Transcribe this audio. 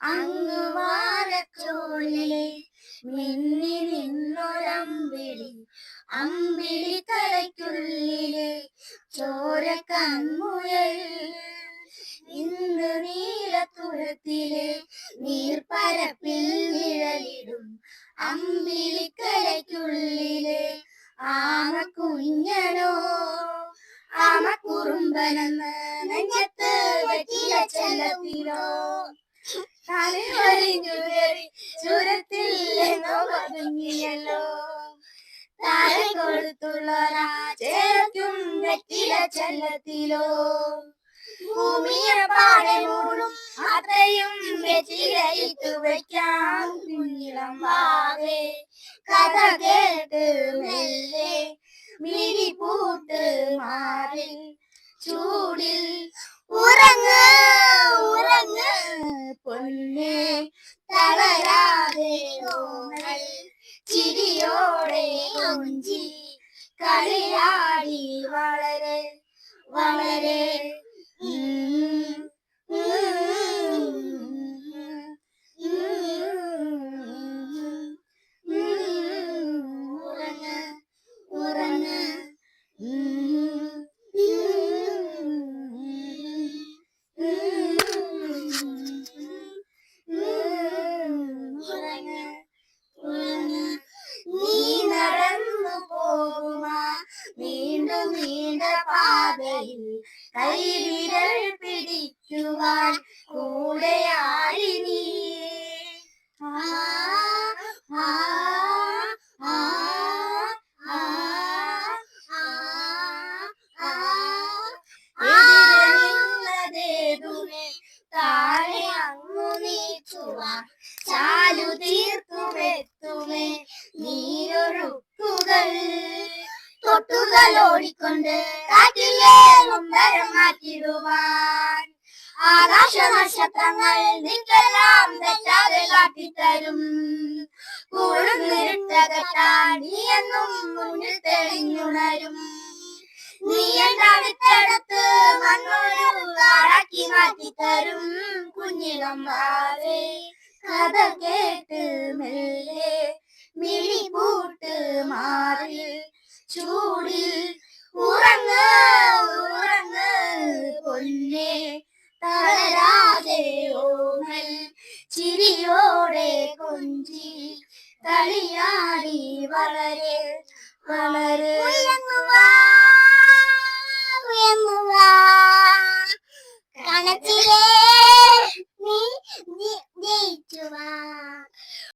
അങ്ങ് വാരച്ചോളിലെ മിന്നി നിന്നൊരമ്പിളി അമ്പിളിക്കരയ്ക്കുള്ളിലെ ചോര കൺമുയൽ ഇന്ന് നീലത്തുരത്തിലെ നീർപ്പരപ്പിൽ നിഴലിടും അമ്പിളിക്കരയ്ക്കുള്ളിലെ ആമ കുഞ്ഞനോ ആമ കുറുമ്പനെന്ന് നെഞ്ചത്ത് വെറ്റില ചെല്ലത്തിലോ തലയൊരിഞ്ഞു കയറി ചുരത്തിൽ എന്നോ പതുങ്ങിയല്ലോ താഴെ കൊടുത്തുള്ളൊരാ ചേർക്കും വെറ്റില ചെല്ലത്തിലോ ഭൂമിയെ പാടെ മൂടും അത്രയും വെറ്റിലയിട്ടു വയ്ക്കാം കുഞ്ഞിളം വാവേ കഥ കേട്ട് മെല്ലെ മിഴി പൂട്ട് മാറി ചൂടിൽ ഉറങ്ങ് ഉറങ്ങ് പൊന്നേ തളരാതെ ഓമൽ ചിരിയോടെ കൊഞ്ചി കളിയാടി വളരെ വളരെ ഉറങ്ങ് ഉറങ്ങ് നീ നടന്നു പോകുമാ നീണ്ടു നീണ്ട പാതയിൽ കൈവിരൽ പിടിക്കുവാൻ കൂടെയായി നീ നിന്നതേതുമേ താഴെ അങ്ങു നീച്ചുവാൻ ചാലു തീർത്തുമെത്തുമേ നീരൊഴുക്കുകൾ തൊട്ടുകളോടിക്കൊണ്ട് കാറ്റിലെ നൊമ്പരം മാറ്റിടുവാൻ ആകാശ നക്ഷത്രങ്ങൾ നിക്കെല്ലാം തെറ്റാതെ കാട്ടിത്തരും കൂടുന്നിരുട്ടകറ്റാൻ നീ എന്നും മുന്നിൽ തെളിഞ്ഞുണരും നീ എന്താ വിത്തെടുത്ത് മണ്ണൊരു കാടാക്കി മാറ്റിത്തരും കുഞ്ഞിളം വാവേ കഥ കേട്ട് മെല്ലെ മിഴി പൂട്ട് മാറി ചൂടിൽ ഉറങ്ങ് ഉറങ്ങ് പൊന്നേ തളരാതെ ഓമൽ ചിരിയോടെ കൊഞ്ചി കളിയാടി വളരെ വളരെ കണച്ചിലേ നീ ജയിച്ചുവാ